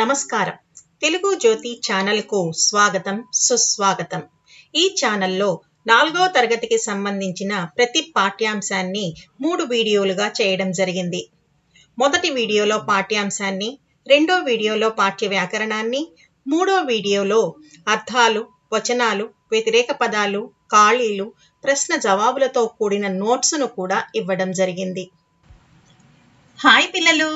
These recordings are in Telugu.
నమస్కారం. తెలుగు జ్యోతి ఛానల్కు స్వాగతం, సుస్వాగతం. ఈ ఛానల్లో 4వ తరగతికి సంబంధించిన ప్రతి పాఠ్యాంశాన్ని 3 వీడియోలుగా చేయడం జరిగింది. మొదటి వీడియోలో పాఠ్యాంశాన్ని, రెండో వీడియోలో పాఠ్య వ్యాకరణాన్ని, మూడో వీడియోలో అర్థాలు, వచనాలు, వ్యతిరేక పదాలు, ఖాళీలు, ప్రశ్న జవాబులతో కూడిన నోట్స్ను కూడా ఇవ్వడం జరిగింది. హాయ్ పిల్లలు,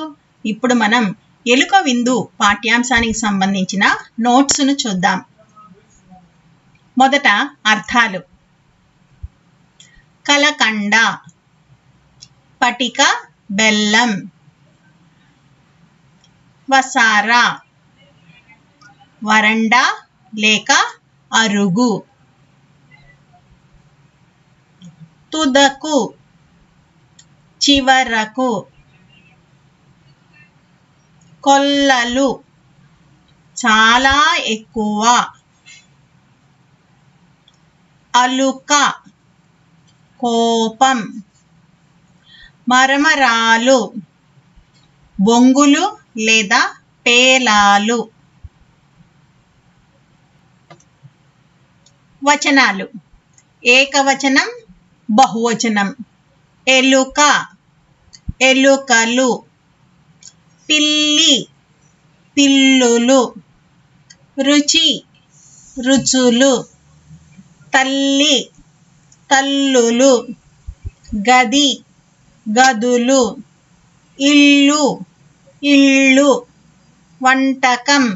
ఇప్పుడు మనం ఎలుక విందు పాఠ్యాంశానికి సంబంధించిన నోట్స్ను చూద్దాం. మొదట అర్థాలు. కలకండ, పటిక బెల్లం, వసార, వరండా లేక అరుగు, తుదకు, చివరకు, కొల్లలు, చాలా ఎక్కువ, అలుక, కోపం, మరమరాలు, బొంగులు లేదా పేలాలు. వచనాలు. ఏకవచనం, బహువచనం. ఎలుక, ఎలుకలు, పిల్లి, పిల్లులు, రుచి, రుచులు, తల్లి, తల్లులు, గది, గదులు, ఇల్లు, ఇళ్ళు, వంటకం,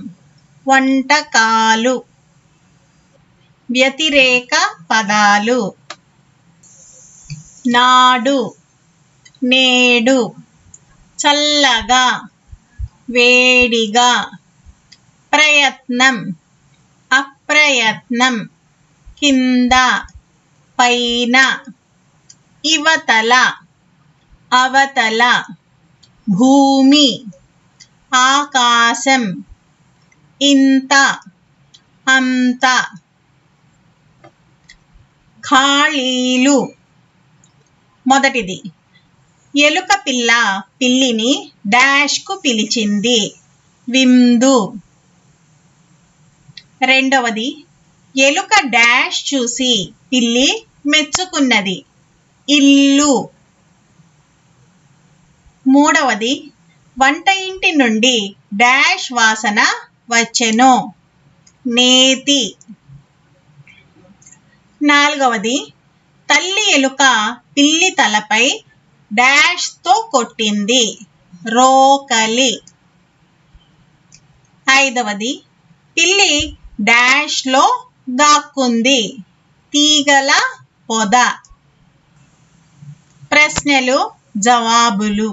వంటకాలు. వ్యతిరేక పదాలు. నాడు, నేడు, చల్లగా, వేడిగా, ప్రయత్నం, అప్రయత్నం, కింద, పైన, ఇవతల, అవతల, భూమి, ఆకాశం, ఇంత, అంత. ఖాళీలు. మొదటిది, ఎలుక పిల్ల పిల్లిని డాష్కు పిలిచింది, విందు. రెండవది, ఎలుక డాష్ చూసి పిల్లి మెచ్చుకున్నది, ఇల్లు. మూడవది, వంట ఇంటి నుండి డాష్ వాసన వచ్చెను, నేతి. నాలుగవది, తల్లి ఎలుక పిల్లి తలపై డాష్తో కొట్టింది, రోకలి. ఐదవది, పిల్లి డాష్లో దాక్కుంది, తీగల పొద. ప్రశ్నలు, జవాబులు.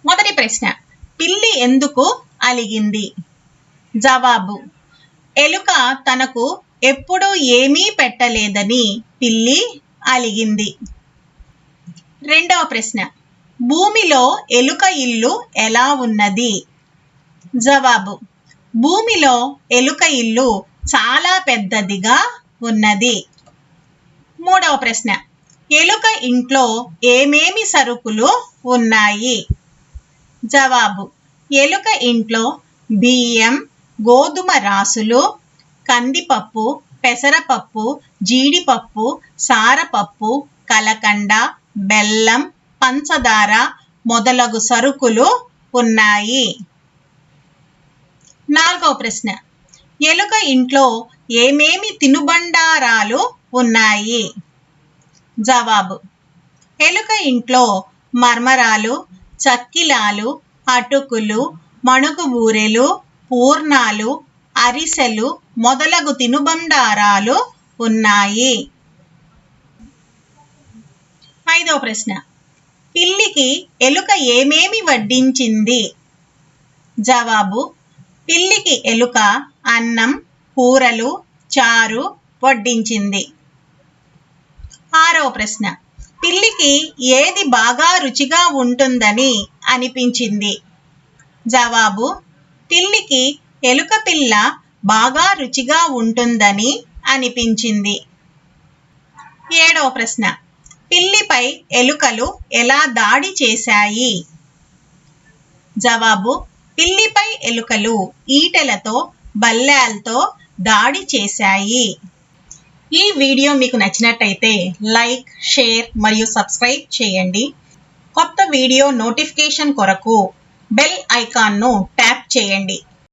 మొదటి ప్రశ్న, పిల్లి ఎందుకు అలిగింది? జవాబు, ఎలుక తనకు ఎప్పుడూ ఏమీ పెట్టలేదని పిల్లి అలిగింది. రెండవ ప్రశ్న, భూమిలో ఎలుక ఇల్లు ఎలా ఉన్నది? జవాబు, భూమిలో ఎలుక ఇల్లు చాలా పెద్దదిగా ఉన్నది. మూడవ ప్రశ్న, ఎలుక ఇంట్లో ఏమేమి సరుకులు ఉన్నాయి? జవాబు, ఎలుక ఇంట్లో బియ్యం, గోధుమ రాసులు, కందిపప్పు, పెసరపప్పు, జీడిపప్పు, సారపప్పు, కలకండ, బెల్లం, పంచదార మొదలగు సరుకులు ఉన్నాయి. నాలుగవ ప్రశ్న, ఎలుక ఇంట్లో ఏమేమి తినుబండారాలు ఉన్నాయి? జవాబు, ఎలుక ఇంట్లో మర్మరాలు, చక్కిలాలు, అటుకులు, మణుగు బూరెలు, పూర్ణాలు, అరిసెలు మొదలగు తినుబండారాలు ఉన్నాయి. ఐదవ ప్రశ్న, పిల్లికి ఎలుక ఏమేమి వడ్డించింది? జవాబు, పిల్లికి ఎలుక అన్నం, కూరలు, చారు వడ్డించింది. ఆరవ ప్రశ్న, పిల్లికి ఏది బాగా రుచిగా ఉంటుందని అనిపించింది? జవాబు, పిల్లికి ఎలుక పిల్ల బాగా రుచిగా ఉంటుందని అనిపించింది. ఏడవ ప్రశ్న, పిల్లిపై ఎలుకలు ఎలా దాడి చేశాయి? జవాబు, పిల్లిపై ఎలుకలు ఈటెలతో బల్లేలతో దాడి చేశాయి. ఈ వీడియో మీకు నచ్చినట్టయితే లైక్, షేర్ మరియు సబ్స్క్రైబ్ చేయండి. కొత్త వీడియో నోటిఫికేషన్ కొరకు బెల్ ఐకాన్ను ట్యాప్ చేయండి.